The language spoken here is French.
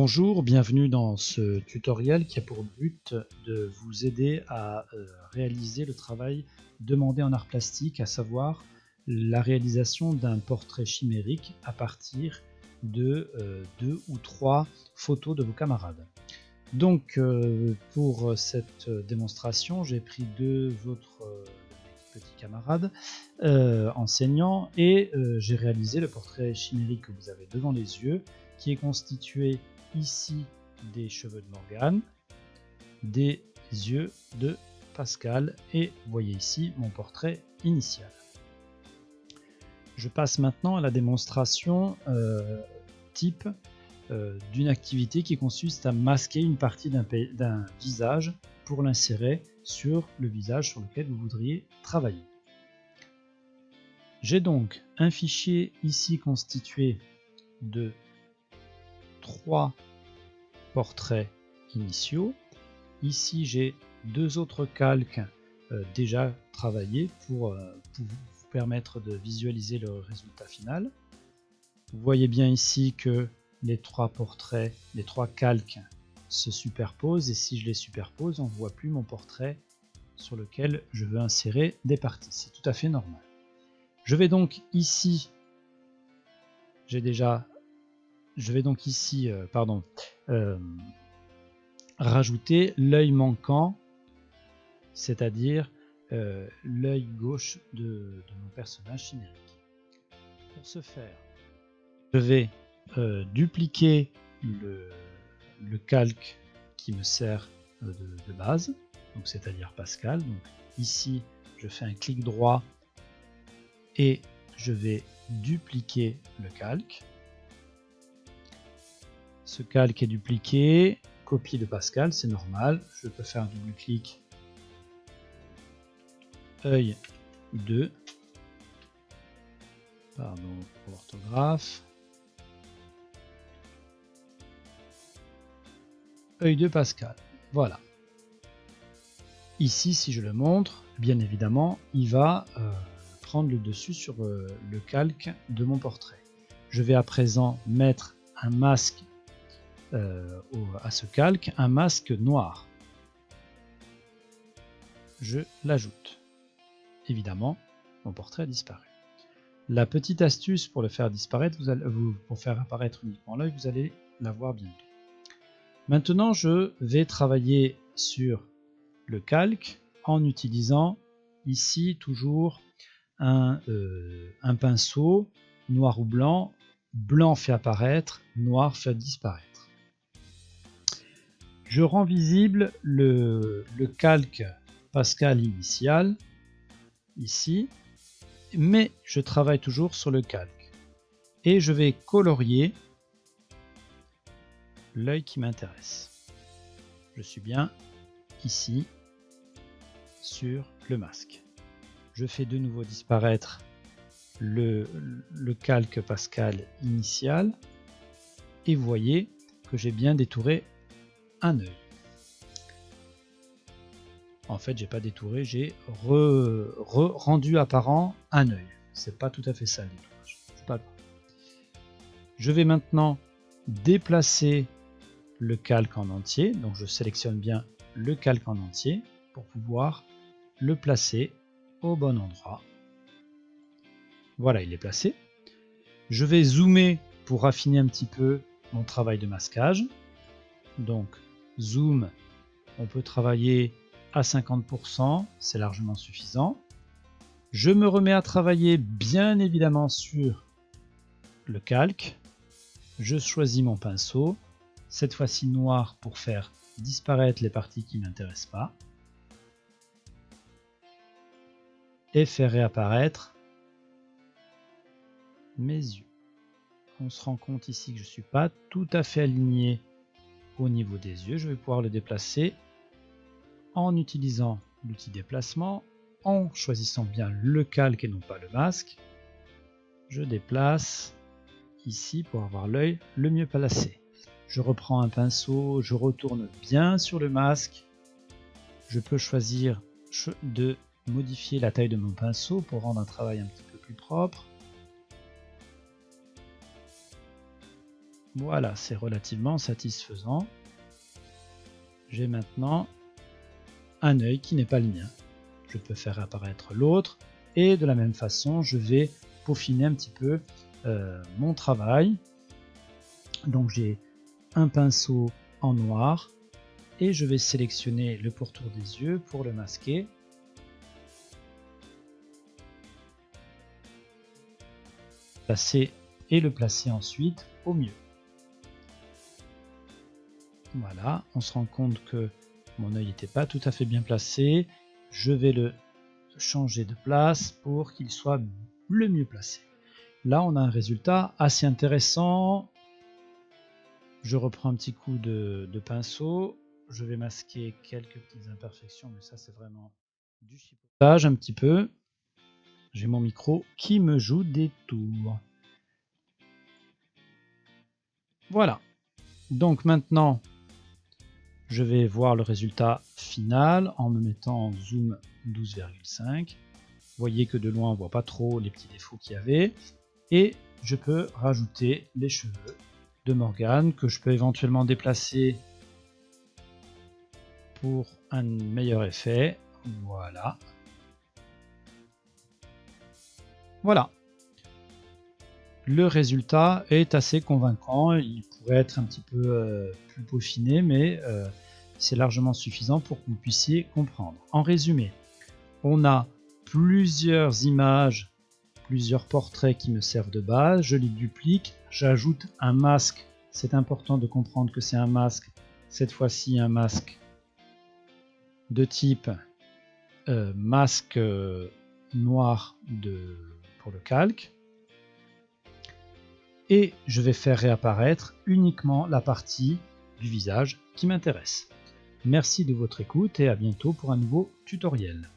Bonjour, bienvenue dans ce tutoriel qui a pour but de vous aider à réaliser le travail demandé en art plastique, à savoir la réalisation d'un portrait chimérique à partir de 2 ou 3 photos de vos camarades. Donc pour cette démonstration, j'ai pris 2 autres petits camarades enseignants et j'ai réalisé le portrait chimérique que vous avez devant les yeux, qui est constitué ici des cheveux de Morgane, des yeux de Pascal et vous voyez ici mon portrait initial. Je passe maintenant à la démonstration type d'une activité qui consiste à masquer une partie d'un visage pour l'insérer sur le visage sur lequel vous voudriez travailler. J'ai donc un fichier ici constitué de 3 portraits initiaux. Ici, j'ai 2 autres calques déjà travaillés pour vous permettre de visualiser le résultat final. Vous voyez bien ici que les 3 portraits, les 3 calques se superposent et si je les superpose, on ne voit plus mon portrait sur lequel je veux insérer des parties. C'est tout à fait normal. Je vais donc ici, rajouter l'œil manquant, c'est-à-dire l'œil gauche de mon personnage chimérique. Pour ce faire, je vais dupliquer le calque qui me sert de base, donc c'est-à-dire Pascal. Donc ici, je fais un clic droit et je vais dupliquer le calque. Ce calque est dupliqué, copie de Pascal, c'est normal. Je peux faire un double-clic, œil 2, pardon pour l'orthographe, œil de Pascal, voilà. Ici, si je le montre, bien évidemment, il va prendre le dessus sur le calque de mon portrait. Je vais à présent mettre un masque à ce calque, un masque noir. Je l'ajoute. Évidemment, mon portrait a disparu. La petite astuce pour le faire disparaître, pour faire apparaître uniquement l'œil, vous allez la voir bientôt. Maintenant, je vais travailler sur le calque en utilisant ici toujours un pinceau noir ou blanc. Blanc fait apparaître, noir fait disparaître. Je rends visible le calque Pascal initial ici, mais je travaille toujours sur le calque et je vais colorier l'œil qui m'intéresse. Je suis bien ici sur le masque. Je fais de nouveau disparaître le calque Pascal initial et vous voyez que j'ai bien détouré un œil. En fait, j'ai pas détouré, j'ai rendu apparent un œil. C'est pas tout à fait ça le détourage. C'est pas grave. Je vais maintenant déplacer le calque en entier. Donc je sélectionne bien le calque en entier pour pouvoir le placer au bon endroit. Voilà, il est placé. Je vais zoomer pour affiner un petit peu mon travail de masquage. Donc zoom, on peut travailler à 50%, c'est largement suffisant. Je me remets à travailler bien évidemment sur le calque. Je choisis mon pinceau, cette fois-ci noir pour faire disparaître les parties qui ne m'intéressent pas. Et faire réapparaître mes yeux. On se rend compte ici que je ne suis pas tout à fait aligné au niveau des yeux. Je vais pouvoir le déplacer en utilisant l'outil déplacement, en choisissant bien le calque et non pas le masque. Je déplace ici pour avoir l'œil le mieux placé. Je reprends un pinceau, je retourne bien sur le masque. Je peux choisir de modifier la taille de mon pinceau pour rendre un travail un petit peu plus propre. Voilà, c'est relativement satisfaisant. J'ai maintenant un œil qui n'est pas le mien. Je peux faire apparaître l'autre et de la même façon, je vais peaufiner un petit peu mon travail. Donc j'ai un pinceau en noir et je vais sélectionner le pourtour des yeux pour le masquer. Et le placer ensuite au mieux. Voilà, on se rend compte que mon œil n'était pas tout à fait bien placé. Je vais le changer de place pour qu'il soit le mieux placé. Là, on a un résultat assez intéressant. Je reprends un petit coup de pinceau. Je vais masquer quelques petites imperfections, mais ça, c'est vraiment du chipotage un petit peu. J'ai mon micro qui me joue des tours. Voilà. Donc maintenant, je vais voir le résultat final en me mettant en zoom 12,5. Vous voyez que de loin, on ne voit pas trop les petits défauts qu'il y avait. Et je peux rajouter les cheveux de Morgane que je peux éventuellement déplacer pour un meilleur effet. Voilà. Voilà. Le résultat est assez convaincant. Il pourrait être un petit peu plus peaufiné, mais c'est largement suffisant pour que vous puissiez comprendre. En résumé, on a plusieurs images, plusieurs portraits qui me servent de base. Je les duplique, j'ajoute un masque. C'est important de comprendre que c'est un masque. Cette fois-ci, un masque de type masque noir pour le calque. Et je vais faire réapparaître uniquement la partie du visage qui m'intéresse. Merci de votre écoute et à bientôt pour un nouveau tutoriel.